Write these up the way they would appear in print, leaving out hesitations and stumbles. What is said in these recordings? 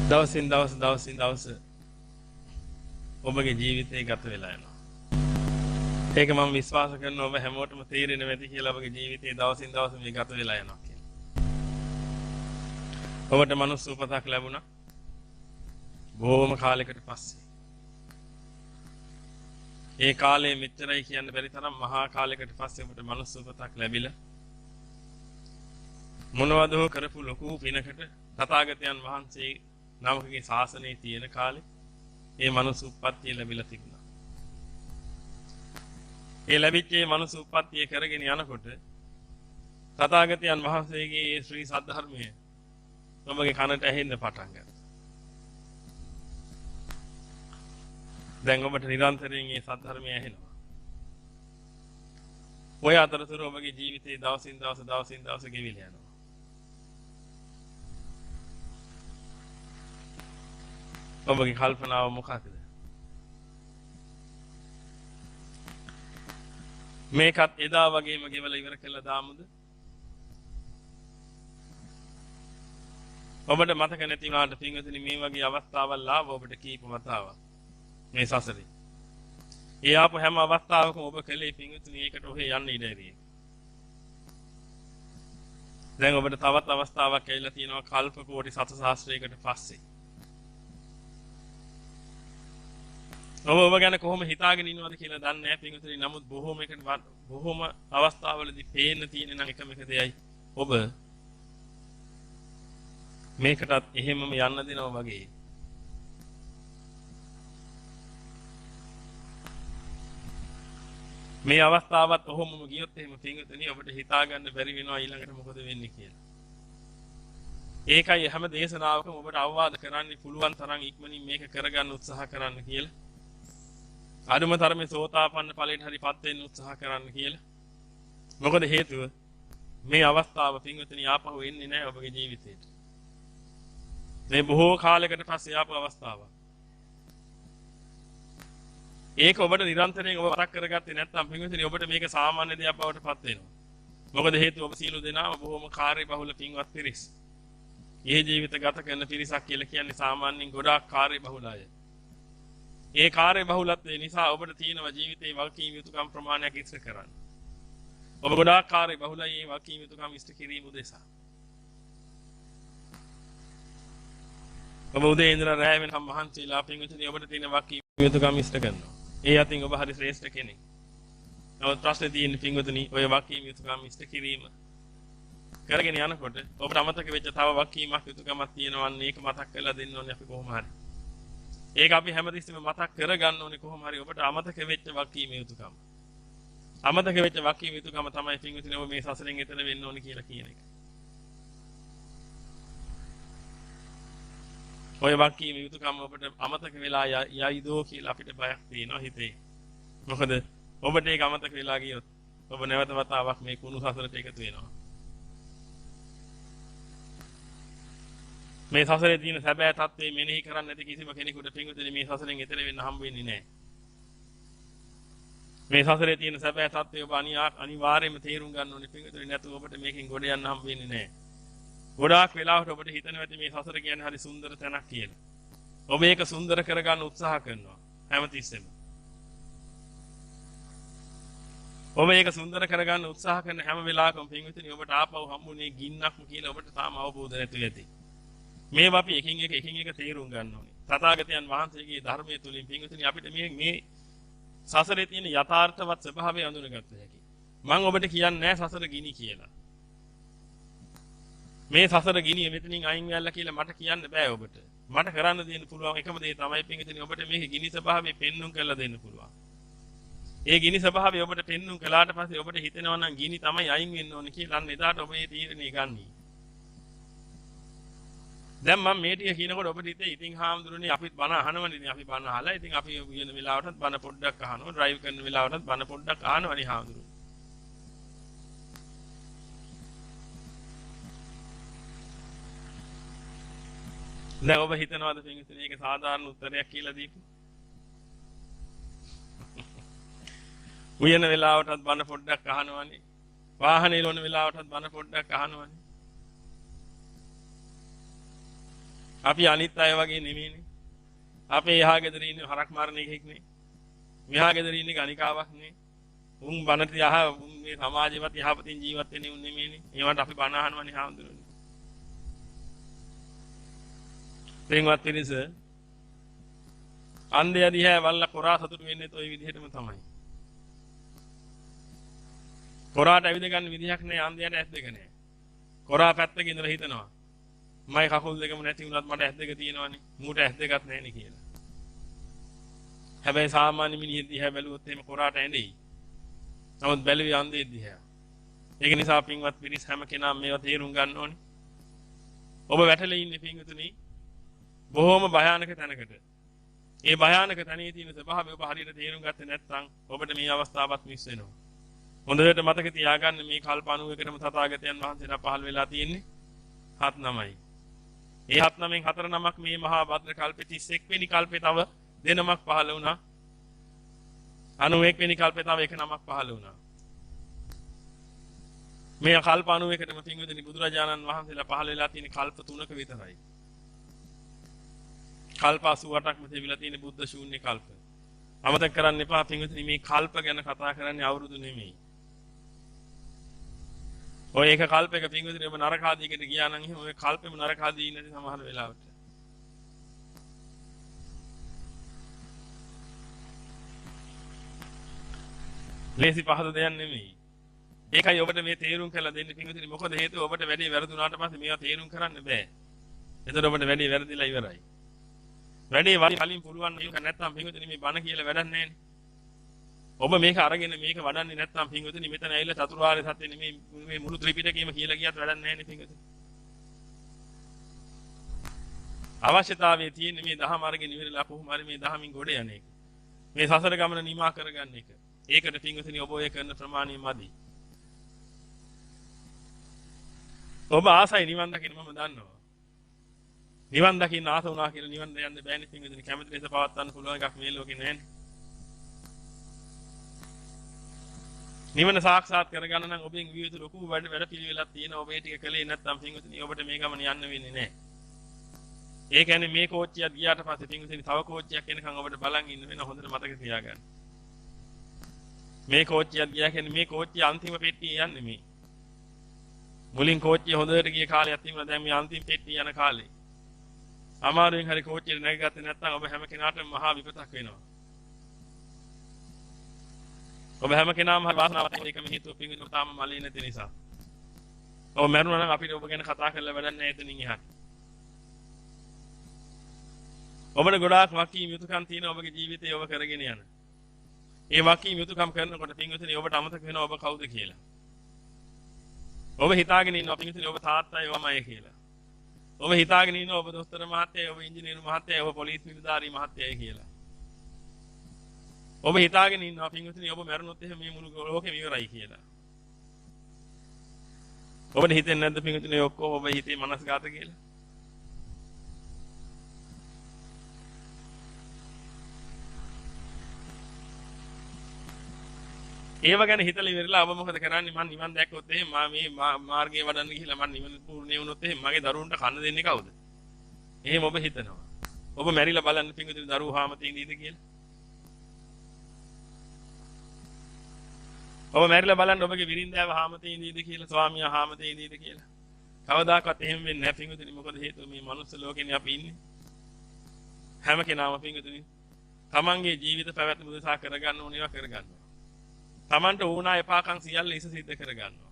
දවසින් දවස ඔබගේ ජීවිතේ ගත වෙලා යනවා. ඒක මම විශ්වාස කරනවා ඔබ හැමෝටම තේරෙන්නේ නැති කියලා ඔබගේ ජීවිතේ දවසින් දවස මේ ගත වෙලා යනවා කියලා. ඔබට මනුස්ස උපතක් ලැබුණා. බොහොම කාලයකට පස්සේ. ඒ කාලේ මෙච්චරයි කියන්න බැරි තරම් මහා කාලයකට පස්සේ ඔබට මනුස්ස උපතක් ලැබිලා මොනවද කරපු ලොකු පිනකට තථාගතයන් වහන්සේ නමකගේ ශාසනයේ තියෙන කාලේ ඒ මනුස්ස උප්පත්තිය ලැබිලා තිබුණා. ඒ ලැබිච්ච මේ මනුස්ස උප්පත්තිය කරගෙන යනකොට තථාගතයන් වහන්සේගේ මේ ශ්‍රී සද්ධර්මය ඔබගේ කනට ඇහෙන්න පටන් ගත්තා. දැන් ඔබට නිරන්තරයෙන් මේ සද්ධර්මය ඇහෙනවා. ඔය අතරතුර ඔබගේ ජීවිතේ දවසින් දවස ගෙවිලා යනවා. ඔබගේ කල්පනාව මොකක්ද? මේකත් එදා වගේම ගෙවලා ඉවර කළා දාමුද? ඔබට මතක නැති වුණාට පින්වතුනි මේ වගේ අවස්ථාවල් ආව ඔබට කීප වතාවක් මේ සසරේ. ඒ ආපු හැම අවස්ථාවකම ඔබ කලේ පින්වතුනි ඒකට ඔහේ යන්න ඉඩ ඇරියේ. දැන් ඔබට තවත් අවස්ථාවක් ඇවිල්ලා තියෙනවා කල්ප කෝටි සතසහස්‍රයකට පස්සේ. ඔබ ගැන කොහොම හිතාගෙන ඉන්නවද කියලා දන්නේ නැහැ පින්වතුනි. නමුත් බොහොම අවස්ථාවලදී පේන්න තියෙන නම් එකම එක දෙයයි ඔබ මේකටත් එහෙමම යන්න දෙනවා වගේ. මේ අවස්ථාවත් ඔහොමම ගියොත් එහෙම පින්වතුනි ඔබට හිතා ගන්න බැරි වෙනවා ඊළඟට මොකද වෙන්නේ කියලා. ඒකයි හැම දේශනාවකම ඔබට අවවාද කරන්නේ පුළුවන් තරම් ඉක්මනින් මේක කරගන්න උත්සාහ කරන්න කියලා. අදුම තරමේ සෝතාපන්න ඵලයට හරිපත් වෙන්න උත්සාහ කරන්න කියලා. මොකද හේතුව මේ අවස්ථාව පින්වතුනි ආපහු එන්නේ නැහැ ඔබගේ ජීවිතේට. මේ බොහෝ කාලයකට පස්සේ ආපු අවස්ථාවක්. ඒක ඔබට නිරන්තරයෙන් ඔබ මතක් කරගත්තේ නැත්නම් පින්වතුනි ඔබට මේක සාමාන්‍ය දෙයක් බවට පත් වෙනවා. මොකද හේතුව ඔබ සියලු දෙනාම බොහොම කාර්යබහුල පින්වත් පිරිස්. මේ ජීවිත ගත කරන පිරිසක් කියලා කියන්නේ සාමාන්‍යයෙන් ගොඩාක් කාර්යබහුල අය. ඒ කාර්යබහුලත්වය නිසා ඔබට තියෙනවා ජීවිතේ වල්කීම් යුතුකම් ප්‍රමාණයක් ඉෂ්ට කරන්න. ඔබ ගොඩාක් කාර්යබහුලයි මේ වල්කීම් යුතුකම් ඉෂ්ට කිරීම උදෙසා. ඔබ උදේ ඉඳලා රැය වෙනකම් මහන්සිලා පින්වතුනි ඔබට තියෙන වල්කීම් යුතුකම් ඉෂ්ට කරනවා. ඒ අතින් ඔබ හරි ශ්‍රේෂ්ඨ කෙනෙක්. නමුත් ප්‍රශ්නේ තියෙන්නේ පින්වතුනි ඔය වල්කීම් යුතුකම් ඉෂ්ට කිරීම කරගෙන යනකොට ඔබට අමතක වෙච්ච තව වල්කීමක් යුතුකමක් තියෙනවා. ඒක මතක් කරලා දෙන්න ඕනේ අපි කොහොම හරි. ඒක අපි හැමතිස්සෙම මතක් කරගන්න ඕනේ කොහොම හරි ඔබට අමතක වෙච්ච වල්කීම යුතුකම. අමතක වෙච්ච වල්කීම යුතුකම තමයි පින්වතුනි ඔබ මේ සසරෙන් එතර වෙන්න ඕනේ කියලා කියන එක. ඔය වල්කීම යුතුකම ඔබට අමතක වෙලා යයිදෝ කියලා අපිට බයක් තියෙනවා හිතේ. මොකද ඔබට ඒක අමතක වෙලා ගියොත් ඔබ නැවත වතාවක් මේ කුණු සසරට එකතු වෙනවා. මේ සසරේ තියෙන සැබෑ තත්ත්වය මෙනෙහි කරන්නේ නැති කිසිම කෙනෙකුට පින්වතුනි මේ සසරෙන් එතර වෙන්න හම්බ වෙන්නේ නැහැ. මේ සසරේ තියෙන සැබෑ තත්ත්වය ඔබ අනිවාර්යයෙන්ම තේරුම් ගන්න ඕනේ පින්වතුනි. නැතුව ඔබට මේකෙන් ගොඩ යන්න හම්බ වෙන්නේ නැහැ. ගොඩාක් වෙලාවට ඔබට හිතෙනවා ඇති මේ සසර කියන්නේ හරි සුන්දර තැනක් කියලා. ඔබ ඒක සුන්දර කරගන්න උත්සාහ කරනවා හැමතිස්සෙම. ඔබ ඒක සුන්දර කරගන්න උත්සාහ කරන හැම වෙලාවකම පින්වතුනි ඔබට ආපහු හම්බුනේ ගින්නක්ම කියලා ඔබට තාම අවබෝධ නැතුව ඇති. මේවා අපි එකින් එක තේරුම් ගන්න ඕනේ. තථාගතයන් වහන්සේගේ ධර්මයේ තුලින් පින්වතුනි අපිට මේ සසරේ තියෙන යථාර්ථවත් ස්වභාවය අඳුනගත්ත හැකි. මම ඔබට කියන්නේ නැහැ සසර ගිනි කියලා. මේ සසර ගිනි මෙතනින් අයින් වෙලා කියලා මට කියන්න බෑ ඔබට. මට කරන්න දෙන්න පුළුවන් එකම දේ තමයි පින්වතුනි ඔබට මේකේ ගිනි ස්වභාවය පෙන්눔 කරලා දෙන්න පුළුවන්. ඒ ගිනි ස්වභාවය ඔබට පෙන්눔 කළාට පස්සේ ඔබට හිතෙනවා නම් ගිනි තමයි අයින් වෙන්න ඕනේ කියලා අන්න එදාට ඔබ මේ තීරණය ගන්නී. දැන් මම මේ ටික කියනකොට ඔබට හිතේ ඉතින් හාමුදුරනේ අපිත් බණ අහනවනේ. අපි බණ අහලා ඉතින් අපි කියන වෙලාවටත් බණ පොඩ්ඩක් අහනවා. ඩ්‍රයිව් කරන වෙලාවටත් බණ පොඩ්ඩක් අහනවනේ හාමුදුරනේ. දැන් ඔබ හිතනවාද පින්වතුනි මේක සාධාරණ උත්තරයක් කියලා දීපු? උයන වෙලාවටත් බණ පොඩ්ඩක් අහනවනේ. වාහනේ ලෝන වෙලාවටත් බණ පොඩ්ඩක් අහනවනේ. අපි අනිත් අය වගේ නෙමෙයිනේ. අපේ එහා ගෙදර ඉන්නේ හරක් මරණ එකෙක් නේ. මෙහා ගෙදර ඉන්නේ ගණිකාවක් නේ. උන් බනට යහ මේ සමාජෙවත් යහපතින් ජීවත් වෙන්නේ උන් නෙමෙයිනේ. ඒවට අපි බන අහනවනේ හාමුදුරනේ. තෙන්වත් පිරිස අන්ධය දිහා වල්ලා කොරා සතුටු වෙන්නේ ඔය විදිහටම තමයි. කොරාට ඇවිද ගන්න විදිහක් නෑ අන්ධයට ඇස් දෙක නෑ. කොරා පැත්තක ඉඳලා හිතනවා මයි කකුල් දෙකම නැති වුණත් මට ඇස් දෙක තියෙනවනේ. මූට ඇස් දෙකක් නැහැනේ කියලා. හැබැයි සාමාන්‍ය මිනිහෙක් දිහා බැලුවොත් එහෙම කොරාට ඇඬෙයි. නමුත් බැලුවේ අන්ධයෙක් දිහා. ඒක නිසා පින්වත් පිරිස් හැම කෙනාම මේවා තේරුම් ගන්න ඕනේ. ඔබ වැටලා ඉන්නේ පින්වතුනි බොහොම භයානක තැනකට. ඒ භයානක තැනේ තියෙන ස්වභාවය ඔබ හරියට තේරුම් ගත්තේ නැත්නම් ඔබට මේ අවස්ථාවත් මිස් වෙනවා. හොඳට මතක තියාගන්න මේ කල්ප 91ටම තථාගතයන් වහන්සේලා පහළ වෙලා තියෙන්නේ 7 නමයි. ඒ 7 නමෙන් 4 නමක් මේ මහා භද්‍ර කල්පේ 31 වෙනි කල්පේ තව දෙනමක් පහළ වුණා. 91 වෙනි කල්පේ තව එක නමක් පහළ වුණා. මේ කල්ප 91ටම පින්වතුනි බුදුරජාණන් වහන්සේලා පහළ වෙලා තියෙන කල්ප 3ක විතරයි. කල්ප 88ක්ම තිබිලා තියෙන බුද්ධ ශූන්‍ය කල්ප. අමතක කරන්න එපා පින්වතුනි මේ කල්ප ගැන කතා කරන්නේ අවුරුදු නෙමෙයි. ඔය එක කල්පයක පින්වතුනි ඔබ නරකාදීකට ගියා නම් එහෙම ඔය කල්පෙම නරකාදී නැති සමහර වෙලාවට. ලේසි පහසු දෙයක් නෙමෙයි. ඒකයි ඔබට මේ තේරුම් කරලා දෙන්න පින්වතුනි මොකද හේතුව ඔබට වැඩි වැරදුනාට පස්සේ මේවා තේරුම් කරන්න බෑ. එතකොට ඔබට වැඩි වැරදිලා ඉවරයි. වැඩි වලින් පුළුවන් මේක නැත්තම් පින්වතුනි මේ බණ කියලා වැඩක් නැහැනේ. ඔබ මේක අරගෙන මේක වඩන්නේ නැත්තම් පින්වතුනි මෙතන ඇවිල්ලා චතුරාර්ය සත්‍ය මේ මුළු ත්‍රිපිටකයම කියලා ගියත් වැඩක් නැහැනේ පින්වතුනි. අවශ්‍යතාවයේ තියෙන මේ දහම අරගෙන ඉවරලා කොහොම හරි මේ දහමින් ගොඩ යන එක. මේ සසර ගමන නිමා කරගන්න එක. ඒකට පින්වතුනි ඔබ ඔය කරන ප්‍රමාණය මදි. ඔබ ආසයි නිවන් දකින්න මම දන්නවා. නිවන් දකින්න ආස වුණා කියලා නිවන් යන්න බෑනේ පින්වතුනි. කැමති ලෙස පවත්වන්න පුළුවන් එකක් මේ ලෝකේ නෑනේ. නිවන සාක්ෂාත් කරගන්න නම් ඔබෙන් විය යුතු ලොකු වැඩ පිළිවෙලක් තියෙනවා. ඔබ ඒ ටික කළේ නැත්නම් පින්වතුනි ඔබට මේ ගමන යන්න වෙන්නේ නෑ. ඒ කියන්නේ මේ කෝච්චියක් ගියාට පස්සේ පින්වතුනි තව කෝච්චියක් එනකන් ඔබට බලන් ඉන්න වෙන හොඳට මතක තියාගන්න. මේ කෝච්චියක් ගියා කියන්නේ මේ කෝච්චිය අන්තිම පෙට්ටිය යන්නේ මේ. මුලින් කෝච්චිය හොඳට ගිය කාලයක් තිබුණා. දැන් මේ අන්තිම පෙට්ටිය යන කාලේ. අමාරුවෙන් හරි කෝච්චියට නැගගත්තේ නැත්නම් ඔබ හැම කෙනාටම මහා විපතක් වෙනවා. ඔබ හැම කෙනාම හරි වාසනාවක් ඒකම හේතුව පින්විත තාම මලේ නැති නිසා. ඔබ මරුණා නම් අපිට ඔබ ගැන කතා කරලා වැඩක් නැහැ එතනින් එහාට. ඔබට ගොඩාක් වකීම් යුතුයකම් තියෙන ඔබගේ ජීවිතේ ඔබ කරගෙන යන. ඒ වකීම් යුතුයකම් කරනකොට පින්විතනේ ඔබට අමතක වෙනවා ඔබ කවුද කියලා. ඔබ හිතාගෙන ඉන්නවා පින්විතනේ ඔබ තාත්තයි ඔබමයි කියලා. ඔබ හිතාගෙන ඉන්නවා ඔබ දොස්තර මහත්තයයි ඔබ ඉංජිනේරු මහත්තයයි ඔබ පොලිස් නිලධාරී මහත්තයයි කියලා. ඔබ හිතාගෙන ඉන්නවා පින්විතනේ ඔබ මැරුණොත් එහෙම මේ මුළු ලෝකෙම ඉවරයි කියලා. ඔබට හිතෙන්නේ නැද්ද පින්විතනේ ඔක්කොම ඔබ හිතේ මනස්ගත කියලා? ඒව ගැන හිතලා ඉවරලා ඔබ මොකද කරන්නේ? මම නිවන් දැක්කොත් එහෙම මේ මාර්ගය වඩන්න ගිහිල්ලා මම නිවන පූර්ණේ වුණොත් එහෙම මගේ දරුවන්ට කන්න දෙන්නේ කවුද? එහෙම ඔබ හිතනවා. ඔබ මැරිලා බලන්න පින්විතනේ දරුවෝ හාමතේ ඉඳීද කියලා? ඔබ මැරිලා බලන්න ඔබගේ විරින්දෑව හාමතේ ඉඳීද කියලා? ස්වාමියා හාමතේ ඉඳීද කියලා? කවදාකවත් එහෙම වෙන්නේ නැහැ පින්විතනේ. මොකද හේතුව මේ මනුස්ස ලෝකෙනේ අපි ඉන්නේ. හැම කෙනාම පින්විතනේ තමන්ගේ ජීවිත පැවැත්ම උදෙසා කරගන්න ඕන ඒවා කරගන්නවා. තමන්ට ඕනා එපාකම් සියල්ල ඉස සිද්ධ කරගන්නවා.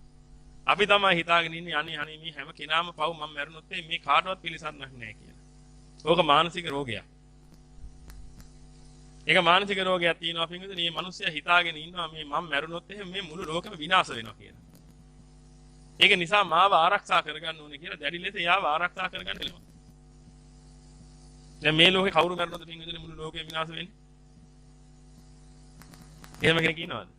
අපි තමයි හිතාගෙන ඉන්නේ අනේ මේ හැම කෙනාම පව් මම මැරුණොත් මේ කාටවත් පිළිසන්නක් නැහැ කියලා. ඕක මානසික රෝගයක්. ඒක මානසික රෝගයක් තියෙනවා පින්විතනේ. මේ මිනිස්සයා හිතාගෙන ඉන්නවා මේ මම මැරුණොත් මේ මුළු ලෝකෙම විනාශ වෙනවා කියලා. ඒක නිසා මාව ආරක්ෂා කරගන්න ඕනේ කියලා දැඩි ලෙස යාව ආරක්ෂා කරගන්න වෙනවා. දැන් මේ ලෝකේ කවුරු මැරුණොත් පින්විතනේ මුළු ලෝකෙම විනාශ වෙන්නේ? එහෙම කෙනෙක් ඉන්නවද?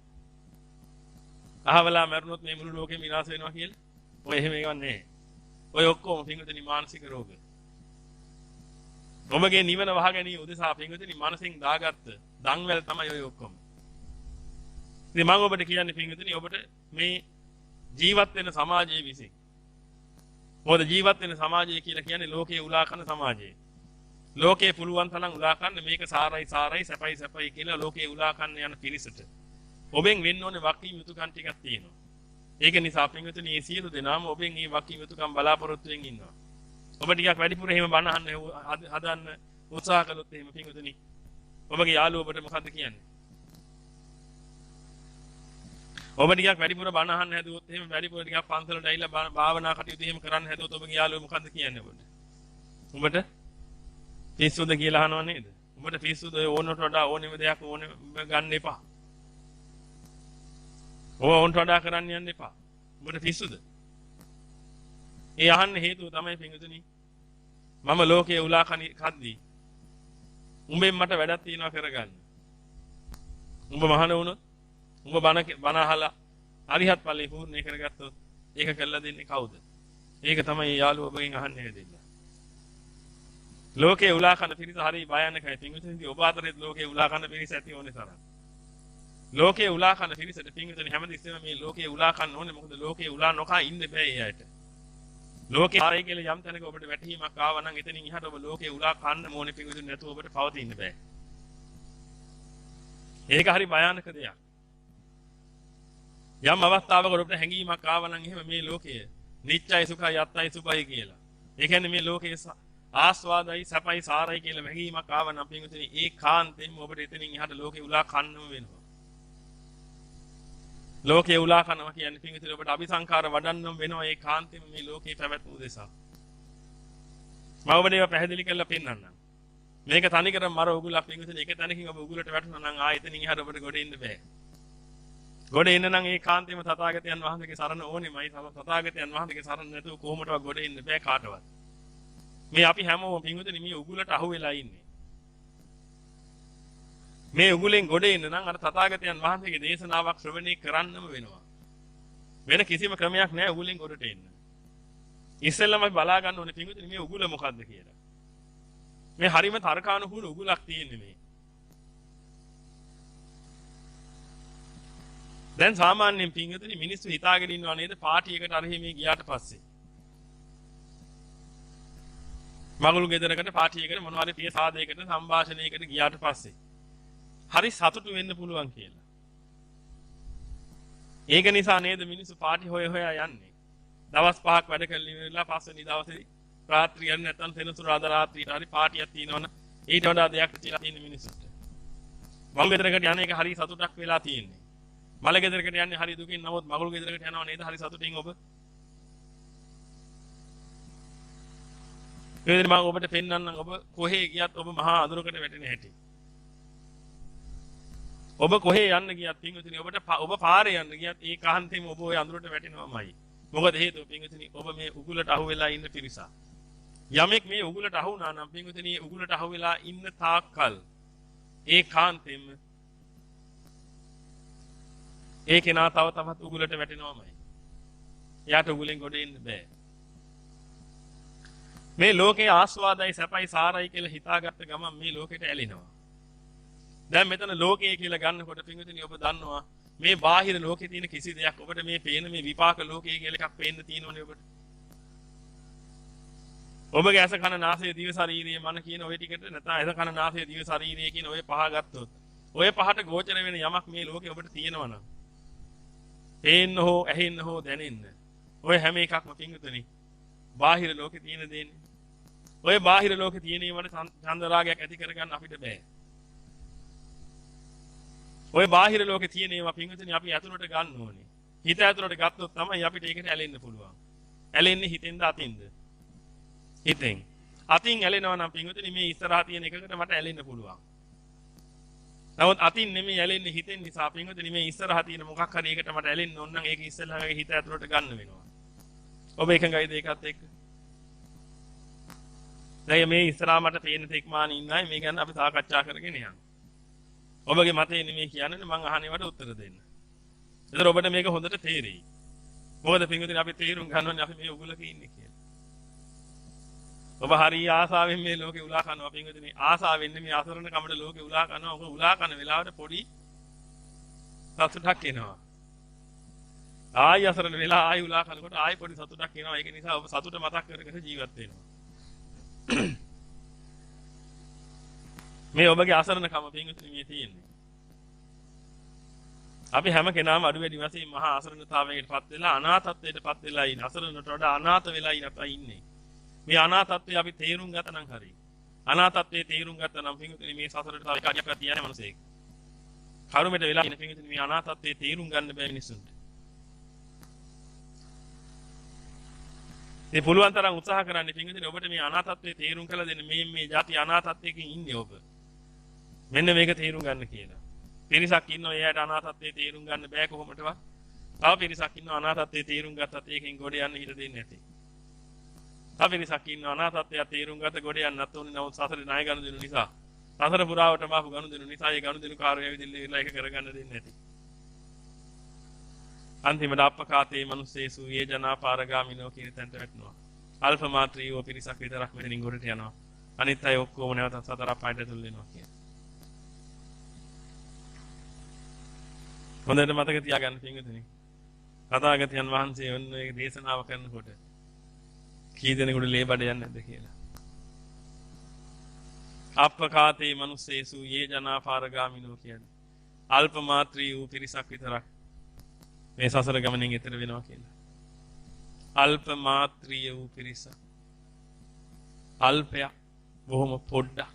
අහවලා මැරුණොත් මේ මුළු ලෝකෙම විනාශ වෙනවා කියලා. ඔය එහෙම එකක් නැහැ. ඔය ඔක්කොම පින්විතනි මානසික රෝග. ඔබගේ නිවන වහගැනීම උදෙසා පින්විතනි මනසෙන් දාගත්ත දන්වැල් තමයි ඔය ඔක්කොම. ඉතින් මම ඔබට කියන්නේ පින්විතනි ඔබට මේ ජීවත් වෙන සමාජයේ විසින් මොකද ජීවත් වෙන සමාජය කියලා කියන්නේ ලෝකයේ උලා කරන සමාජය. ලෝකයේ පුළුවන් තරම් උලා කරන්න මේක සාරයි සැපයි සැපයි කියලා ලෝකයේ උලා කරන්න යන පිරිසට ඔබෙන් වෙන්න ඕනේ වකීම් යුතුයකම් ටිකක් තියෙනවා. ඒක නිසා පින්විතනි මේ සියලු දෙනාම ඔබෙන් මේ වකීම් යුතුයකම් බලාපොරොත්තු වෙමින් ඉන්නවා. ඔබ ටිකක් වැඩිපුර එහෙම බණ අහන්න හදන්න උත්සාහ කළොත් එහෙම පින්විතනි ඔබගේ යාළුවා ඔබට මොකද්ද කියන්නේ? ඔබ ටිකක් වැඩිපුර බණ අහන්න හැදුවොත් එහෙම වැඩිපුර ටිකක් පන්සලට ඇවිල්ලා භාවනා කටයුතු එහෙම කරන්න හැදුවොත් ඔබගේ යාළුවා මොකද්ද කියන්නේ ඔබට? උඹට පිස්සුද කියලා අහනව නේද? උඹට පිස්සුද ඕනට වඩා ඕනෙම දෙයක් ඕනෙම ගන්න එපා. ඕනට වඩා කරන්න යන්න එපා. උඹට පිස්සුද? ඒ අහන්න හේතුව තමයි පින්විතනි මම ලෝකයේ උලා කද්දී උඹෙන් මට වැඩක් තියෙනවා කරගන්න. උඹ මහාන වුණොත් උඹ බණ අහලා අරිහත් ඵලෙ පූර්ණේ කරගත්තොත් ඒක කළා දෙන්නේ කවුද? ඒක තමයි යාළුවෝ ඔබගෙන් අහන්නේ දෙන්න. ලෝකේ උලා කරන පිරිස හරි භයානකයි. පින්විතනි ඔබ අතරේ ලෝකේ උලා කරන පිරිස ඇති ඕනේ තරම්. ලෝකේ උලා කරන පිරිසට පින්විතනි හැමදෙස්සෙම මේ ලෝකේ උලා කරන්න ඕනේ. මොකද ලෝකේ උලා නොකා ඉන්න බෑ ඒ අයට. ලෝකේ ආරයි කියලා යම් තැනක ඔබට වැටහීමක් ආවා නම් එතනින් එහාට ඔබ ලෝකේ උලා කන්න ඕනේ පින්විතනි නැතුව ඔබට පවතින්න බෑ. ඒක හරි භයානක දෙයක්. යම් අවස්ථාවක ඔබට හැඟීමක් ආවා නම් එහෙම මේ ලෝකය නිත්‍යයි සුඛයි අත්තයි සුභයි කියලා. ඒ කියන්නේ මේ ලෝකයේ ආස්වාදයි සැපයි සාරයි කියලා හැඟීමක් ආවා නම් පින්විතනි ඒ කාන්තෙන්ම ඔබට එතනින් එහාට ලෝකේ උලා කන්නම වෙනවා. ලෝකේ උලා කනවා කියන්නේ පින්විතනි ඔබට අபிසංකාර වඩන්නම වෙනවා ඒ කාන්තෙම මේ ලෝකේ පැවැත්ම උදෙසා. මම ඔබට ඒක පැහැදිලි කරලා පෙන්නන්නම්. මේක තනිකරම මර උගුලක් පින්විතනි එක තැනකින් ඔබ උගුලට වැටුණා නම් ආයෙතනින් එහාට ඔබට ගොඩ එන්න බෑ. ගොඩ එන්න නම් ඒ කාන්තේම තථාගතයන් වහන්සේගේ සරණ ඕනෙමයි. තථාගතයන් වහන්සේගේ සරණ නැතුව කොහොමදවත් ගොඩ එන්න බෑ කාටවත්. මේ අපි හැමෝම පින්විතනි මේ උගුලට අහු වෙලා ඉන්නේ. මේ උගුලෙන් ගොඩ එන්න නම් අර තථාගතයන් වහන්සේගේ දේශනාවක් ශ්‍රවණය කරන්නම වෙනවා. වෙන කිසිම ක්‍රමයක් නැහැ උගුලෙන් ගොඩට එන්න. ඉස්සෙල්ලාම අපි බලා ගන්න ඕනේ පින්විතනි මේ උගුල මොකද්ද කියලා. මේ හරිම තර්කානුකූල උගුලක් තියෙන්නේ මේ. දැන් සාමාන්‍යයෙන් පින්විතනි මිනිස්සු හිතාගෙන ඉන්නවා නේද පාටියකට අරහි මේ ගියාට පස්සේ. මගුල් ගෙදරකට පාටියකට මොනවා හරි පිය සාදයකට සංഭാෂණයකට ගියාට පස්සේ හරි සතුටු වෙන්න පුළුවන් කියලා. ඒක නිසා නේද මිනිස්සු පාටි හොයා යන්නේ. දවස් 5ක් වැඩ කරලා ඉවරලා පස්වෙනි දවසේ රාත්‍රියෙන් නැත්නම් සෙනසුරාදා රාත්‍රියට හරි පාටියක් තියෙනවනේ ඊට වඩා දෙයක් තියලා තියෙන මිනිස්සුන්ට. මගුල් ගෙදරකට යන්නේ හරි සතුටක් වෙලා තියෙන්නේ. මල ගෙදරකට යන්නේ හරි දුකින් නමුත් මගුල් ගෙදරකට යනවා නේද හරි සතුටින් ඔබ. ඒකෙන් මම ඔබට පෙන්වන්නම් ඔබ කොහේ ගියත් ඔබ මහා අඳුරකට වැටෙන හැටි. ඔබ කොහේ යන්න ගියත් පින්විතනි ඔබට ඔබ පාරේ යන්න ගියත් ඒ කාන්තේම ඔබ ওই අඳුරට වැටෙනවමයි. මොකද හේතුව පින්විතනි ඔබ මේ උගුලට අහු වෙලා ඉන්න පිරිස. යමෙක් මේ උගුලට අහු වුණා නම් පින්විතනි උගුලට අහු වෙලා ඉන්න තාක්කල් ඒ කාන්තේම ඒ කෙනා තව තවත් උගුලට වැටෙනවමයි. එයාට උගුලෙන් ගොඩ එන්න බෑ. මේ ලෝකේ ආස්වාදයි සැපයි සාරයි කියලා හිතාගත්ත ගමන් මේ ලෝකෙට ඇලෙනවා. දැන් මෙතන ලෝකයේ කියලා ගන්නකොට පින්විතනි ඔබ දන්නවා මේ බාහිර ලෝකේ තියෙන කිසි දෙයක් ඔබට මේ පේන මේ විපාක ලෝකයේ කියලා එකක් පේන්න තියෙනවනේ ඔබට. ඔබගේ ඇස කන නාසය දිව ශරීරය මන කියන ওই ටිකට නැත්නම් ඇස කන නාසය දිව ශරීරය කියන ওই පහ ගත්තොත් ওই පහට ගෝචර වෙන යමක් මේ ලෝකේ ඔබට තියෙනවනම් පේන්න හෝ ඇහෙන්න හෝ දැනෙන්න ඔය හැම එකක්ම පින්විතනි බාහිර ලෝකේ තියෙන දෙන්නේ. ඔය බාහිර ලෝකේ තියෙන ඒවට චන්දරාගයක් ඇති කරගන්න අපිට බෑ. ඔය බාහිර ලෝකේ තියෙන ඒවා පින්විතනි අපි ඇතුළට ගන්න ඕනේ. හිත ඇතුළට ගත්තොත් තමයි අපිට ඒකට ඇලෙන්න පුළුවන්. ඇලෙන්නේ හිතෙන්ද අතින්ද? හිතෙන්. අතින් ඇලෙනවා නම් පින්විතනි මේ ඉස්සරහා තියෙන එකකට මට ඇලෙන්න පුළුවන්. නමුත් අතින් නෙමෙයි ඇලෙන්නේ හිතෙන් නිසා පින්විතනි මේ ඉස්සරහා තියෙන මොකක් හරි එකකට මට ඇලෙන්න ඕන නම් ඒක ඉස්සෙල්ලාගේ හිත ඇතුළට ගන්න වෙනවා. ඔබ එකඟයිද ඒකත් එක්ක? දැන් මේ ඉස්සරහා මට පේන තෙක්මාන ඉන්නයි මේ ගැන අපි සාකච්ඡා කරගෙන යනවා. ඔබගේ මතය නෙමෙයි කියන්නේ මම අහන්නේවට උත්තර දෙන්න. ඒතර ඔබට මේක හොඳට තේරෙයි. මොකද පින්විතනි අපි තේරුම් ගන්නවනේ අපි මේ උගලක ඉන්නේ කියලා. ඔබ හරිය ආසාවෙන් මේ ලෝකේ උලා කරනවා පින්විතනි. ආසාවෙන් නෙමෙයි අසරණ කමඩ ලෝකේ උලා කරනවා. ඔබ උලා කරන වෙලාවට පොඩි සතුටක් එනවා. ආයි අසරණ වෙලා ආයි උලා කනකොට ආයි පොඩි සතුටක් එනවා. ඒක නිසා ඔබ සතුට මතක් කර කර ජීවත් වෙනවා. මේ ඔබගේ අසරණකම පින්විතනි මේ තියෙන්නේ. අපි හැම කෙනාම අඩු වැඩි වශයෙන් මහා අසරණතාවයකටපත් වෙලා අනාථත්වයටපත් වෙලා ඉන්න. අසරණට වඩා අනාථ වෙලා ඉන්නේ. මේ අනාථත්වය අපි තේරුම් ගත නම් හරි. අනාථත්වයේ තේරුම් ගත්තා නම් පින්විතනි මේ සසරට තව එකක් තියන්නේ මනසෙක්. කරුමෙට වෙලා ඉන්න පින්විතනි මේ අනාථත්වයේ තේරුම් ගන්න බෑ මිනිස්සුන්ට. ඒ පුළුවන් තරම් උත්සාහ කරන්න පින්විතනි ඔබට මේ අනාථත්වයේ තේරුම් කළ දෙන්න මේ ಜಾති අනාථත්වයකින් ඉන්නේ ඔබ. මෙන්න මේක තේරුම් ගන්න කියලා. පිරිසක් ඉන්නවා එයාට අනාථත්වයේ තේරුම් ගන්න බෑ කොහොමදවත්. තව පිරිසක් ඉන්නවා අනාථත්වයේ තේරුම් ගත්තත් ඒකෙන් ගොඩ යන්න හිත දෙන්නේ නැති. තව පිරිසක් ඉන්නවා අනාථත්වයේ තේරුම් ගත ගොඩ යන්න නැත් උනේ නමුත් සසරේ ණය ගන්න දෙනු නිසා. සසර පුරාවටම ආපු ගනුදෙනු නිසා ඒ ගනුදෙනු කාර්යය ඇවිදින්න ඉරලා ඒක කරගන්න දෙන්නේ නැති. අන්තිමට අප්පකාතේ මිනිස්සේසු යේ ජනා පාරගාමිනෝ කියන තැනට වැටෙනවා. අල්ප මාත්‍රීව පිරිසක් විතරක් මෙතනින් ගොඩට යනවා. අනිත් අය ඔක්කොම නැවත සතර අපායට තුල් වෙනවා කියන. හොඳට මතක තියාගන්න පින්විතනි. තථාගතයන් වහන්සේ ඔන්න ඒ දේශනාව කරනකොට කී දෙනෙකුට ලේ බඩ යන්නේ නැද්ද කියලා. අප්පකාතේ මිනිස්සේසු යේ ජනා පාරගාමිනෝ කියන්නේ. අල්ප මාත්‍රී වූ පිරිසක් විතරක් මේ සසර ගමනෙන් එතර වෙනවා කියලා. අල්ප මාත්‍රිය වූ පිරිස. අල්පයක් බොහොම පොඩ්ඩක්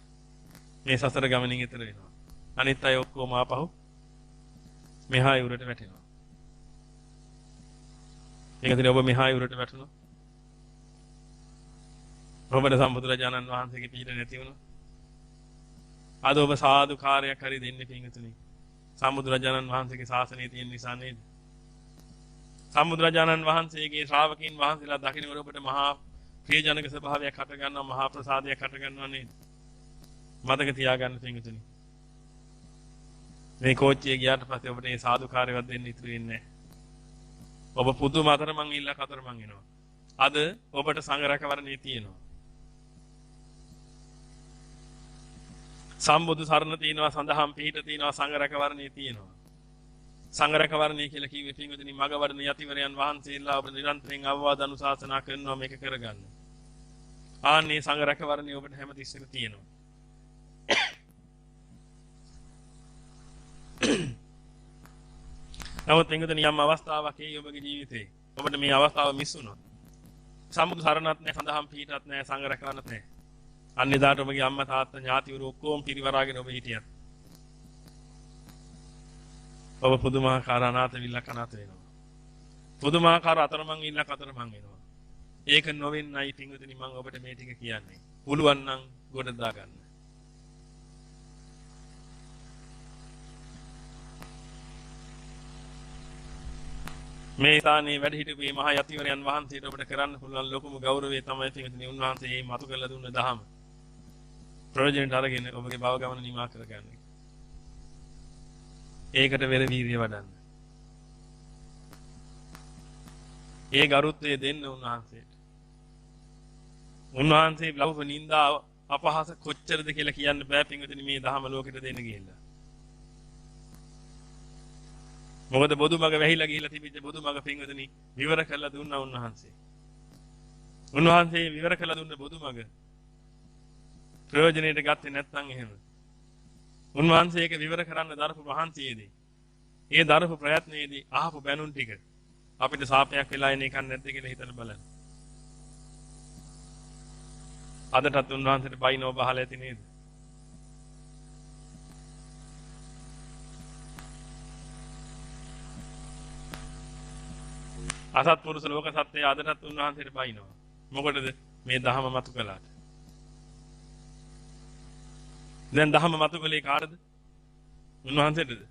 මේ සසර ගමනින් එතර වෙනවා. අනිත් අය ඔක්කොම ආපහු මෙහා යුරට වැටෙනවා. ඒකද ඔබ මෙහා යුරට වැටුණා. ඔබට සම්බුදුරජාණන් වහන්සේගේ පිහිට නැති වුණා. අද ඔබ සාදුකාරයක් හරි දෙන්නේ පින්විතනි. සම්බුදුරජාණන් වහන්සේගේ ශාසනය තියෙන නිසා නේද? සම්බුදුරජාණන් වහන්සේගේ ශ්‍රාවකයන් වහන්සේලා දකින්නකොට ඔබට මහා ප්‍රියජනක ස්වභාවයක් හට ගන්නවා, මහා ප්‍රසාදයක් හට ගන්නවා නේද? මතක තියාගන්න පින්විතනි. මේ කෝච්චිය ගියාට පස්සේ ඔබට මේ සාදුකාරයවත් දෙන්න ඉතුරු වෙන්නේ නැහැ. ඔබ පුදුම අතරමං ඉල්ල කතරමං එනවා. අද ඔබට සංඝ රැකවරණේ තියෙනවා. සම්බුදු සරණ තියෙනවා, සඳහම් පිහිට තියෙනවා, සංඝ රැකවරණේ තියෙනවා. සංඝ රැකවරණේ කියලා කිව්වේ පින්වතුනි මග වඩන යතිවරයන් වහන්සේලා ඔබ නිරන්තරයෙන් අවවාද අනුශාසනා කරනවා මේක කරගන්න. ආන්නේ සංඝ රැකවරණේ ඔබට හැමතිස්සෙම තියෙනවා. නමුත් පින්වතුනි යම් අවස්ථාවක් ඒ ඔබගේ ජීවිතේ ඔබට මේ අවස්ථාව මිස් වුණා. සම්බුදු සරණත් නැහැ, සඳහම් පිහිටත් නැහැ, සංඝ රැකවරණත් නැහැ. අන්නේදාට ඔබගේ අම්මා තාත්තා ඥාතිවරු ඔක්කොම පිරිවරාගෙන ඔබ හිටියත් ඔබ පුදුමාකාර අනාථ විල්ලක් අනාථ වෙනවා. පුදුමාකාර අතරමං විල්ලක් අතරමං වෙනවා. ඒක නොවෙන්නයි පින්වතුනි මම ඔබට මේ ටික කියන්නේ. පුළුවන් නම් ගොඩ දාගන්න. මේ ස්ථානයේ වැඩ හිටපු මේ මහා යතිවරයන් වහන්සේට ඔබට කරන්න පුළුවන් ලොකුම ගෞරවය තමයි පින්වතුනි උන්වහන්සේ මේ මතු කරලා දුන්න දහම. ප්‍රයෝජනට අරගෙන ඔබගේ භව ගමන නිමා කරගන්න. ඒකට වෙර වීර්යය වඩන්න. ඒ ගරුත්වය දෙන්න උන්වහන්සේට. උන්වහන්සේ ලෞකික නින්දා අපහාස කොච්චරද කියලා කියන්න බෑ පින්වතුනි මේ දහම ලෝකෙට දෙන්න ගිහිල්ලා. මොකද බොදුමග වැහිලා ගිහිල්ලා තිබිච්ච බොදුමග පින්වතුනි විවර කරලා දුන්නා උන්වහන්සේ. උන්වහන්සේ විවර කරලා දුන්න බොදුමග ප්‍රයෝජනෙට ගත්තේ නැත්නම් එහෙම. උන්වහන්සේ ඒක විවර කරන්න දරපු මහන්සියේදී ඒ දරපු ප්‍රයත්නයේදී අහපු බැනුම් ටික අපිට සාපයක් වෙලා එන එකක් නැද්ද කියලා හිතලා බලන්න. අදටත් උන්වහන්සේට බයිනෝ බහලා ඇති නේද? අසත්පුරුෂ ලෝක සත්‍යය අදටත් උන්වහන්සේට බයිනවා. මොකටද? මේ දහම මතු කළාට. දැන් දහම මතු කළේ කාටද? උන්වහන්සේටද?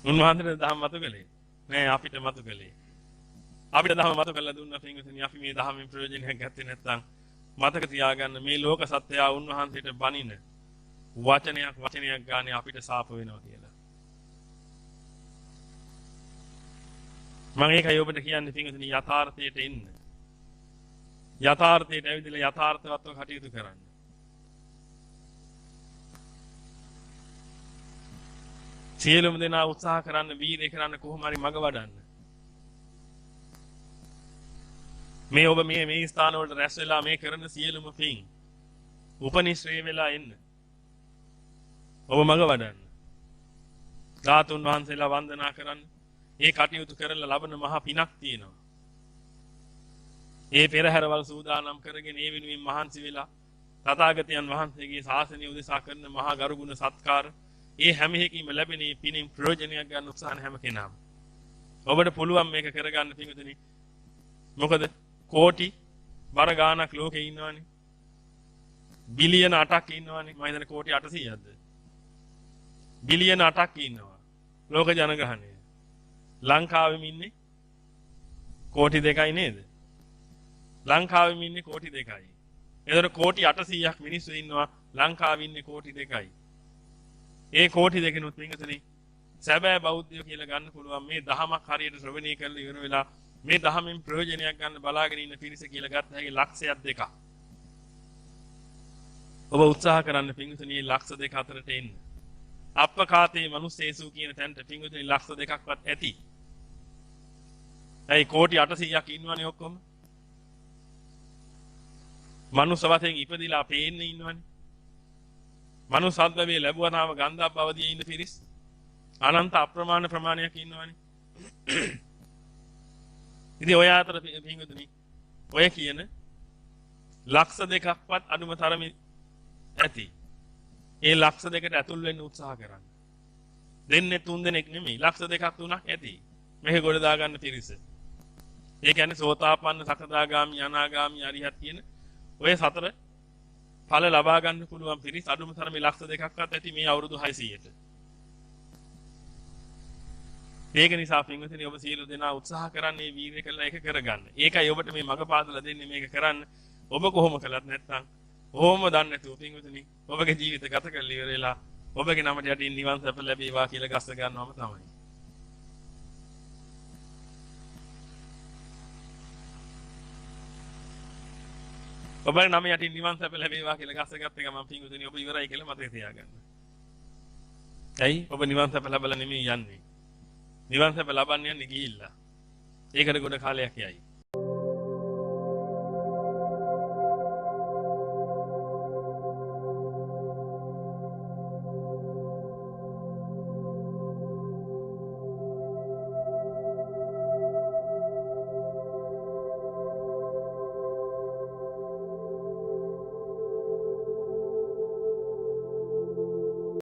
උන්වහන්සේට දහම මතු කළේ නෑ, අපිට මතු කළේ. අපිට දහම මතු කළා දුන්නා පින්වතුනි. අපි මේ දහමෙන් ප්‍රයෝජනයක් ගත්තේ නැත්නම් මතක තියාගන්න මේ ලෝක සත්‍යය උන්වහන්සේට බනින වචනයක් ගානේ අපිට සාප වෙනවා කියලා. මම ඒකයි ඔබට කියන්නේ පින්වතුනි යථාර්ථයට එන්න. යථාර්ථයට ඇවිදලා යථාර්ථවත්ව කටයුතු කරන්න. සියලුම දෙනා උත්සාහ කරන්න වීරය කරන්න කොහොම හරි මඟ වඩන්න. මේ ඔබ මේ ස්ථාන වලට රැස් වෙලා මේ කරන සියලුම පින් උපනිශ්‍රේ වෙලා එන්න. ඔබ මඟ වඩන්න. ධාතුන් වහන්සේලා වන්දනා කරන්න. ඒ කටයුතු කරලා ලබන මහා පිනක් තියෙනවා. ඒ පෙරහැරවල් සූදානම් කරගෙන ඒ වෙනුවෙන් මහන්සි වෙලා තථාගතයන් වහන්සේගේ ශාසනය උදෙසා කරන මහා ගරුගුණ සත්කාර ඒ හැම එකකින්ම ලැබෙන මේ පිනින් ප්‍රයෝජනයක් ගන්න උත්සාහන හැම කෙනාම. ඔබට පුළුවන් මේක කරගන්න පිටුදෙනි. මොකද කෝටි බර ගානක් ලෝකේ ඉන්නවනේ. බිලියන 8ක් ඉන්නවනේ. මම හිතන්නේ කෝටි 800ක්ද? බිලියන 8ක් ඉන්නවා. ලෝක ජනගහනය. ලංකාවෙම ඉන්නේ කෝටි 2යි නේද? ලංකාවෙම ඉන්නේ කෝටි 2යි. එතකොට කෝටි 800ක් මිනිස්සු ඉන්නවා. ලංකාවේ ඉන්නේ කෝටි 2යි. ඒ කෝටි 2කිනුත් මිනිස්සුනි සැබෑ බෞද්ධයෝ කියලා ගන්න පුළුවන් මේ දහමක් හරියට ශ්‍රවණය කරලා ඉවර වෙලා මේ දහමෙන් ප්‍රයෝජනයක් ගන්න බලාගෙන ඉන්න පිරිස කියලා ගත්ත හැකි ලක්ෂයක් දෙකක්. ඔබ උත්සාහ කරන්න පින්විතනි ලක්ෂ දෙක අතරට එන්න. අප්පකාතේ මනුස්සේසු කියන තැනට පින්විතනි ලක්ෂ දෙකක්වත් ඇති. ඇයි කෝටි 800ක් ඉන්නවනේ ඔක්කොම. මනුස්ස වශයෙන් ඉපදිලා පේන්නේ ඉන්නවනේ. මනුස්සත්වයේ ලැබුවනාම ගන්ධබ්බ අවදියේ ඉන්න පිරිස් අනන්ත අප්‍රමාණ ප්‍රමාණයක් ඉන්නවනේ. ඉතින් ඔය අතර පින්විතනි ඔය කියන ලක්ෂ දෙකක්වත් අඩුම තරමේ ඇති. ඒ ලක්ෂ දෙකට ඇතුල් වෙන්න උත්සාහ කරන්න. දෙන්නේ 3 දෙනෙක් නෙමෙයි ලක්ෂ දෙකක් 3ක් ඇති. මේක ගොඩ දා ගන්න පිරිස. ඒ කියන්නේ සෝතාපන්න, සකදාගාමි, අනාගාමි, අරිහත් කියන ඔය 4 ඵල ලබා ගන්න පුළුවන් පිරිස අඩුම තරමේ ලක්ෂ දෙකක්වත් ඇති මේ අවුරුදු 600ට. ඒක නිසා පින්වතුනි ඔබ සියලු දෙනා උත්සාහ කරන්නේ වීර්ය කළා ඒක කරගන්න. ඒකයි ඔබට මේ මඟ පාදලා දෙන්නේ මේක කරන්න. ඔබ කොහොම කළත් නැත්නම් ඕම දන්නේ නැතුව පින්වතුනි ඔබගේ ජීවිත ගත කරලා ඉවරලා ඔබගේ නමට යටින් නිවන් සැප ලැබේවා කියලා ගස්ස ගන්නවම තමයි. ඔබගේ නම යටින් නිවන් සැප ලැබේවා කියලා ගස්ස ගත්ත ගමන් පින්වතුනි ඔබ ඉවරයි කියලා මතක තියාගන්න. ඇයි ඔබ නිවන් සැප ලැබලා නෙමෙයි යන්නේ. නිවන් සැප ලබන්න යන්නේ ගිහිල්ලා. ඒකට ගොඩ කාලයක් යයි.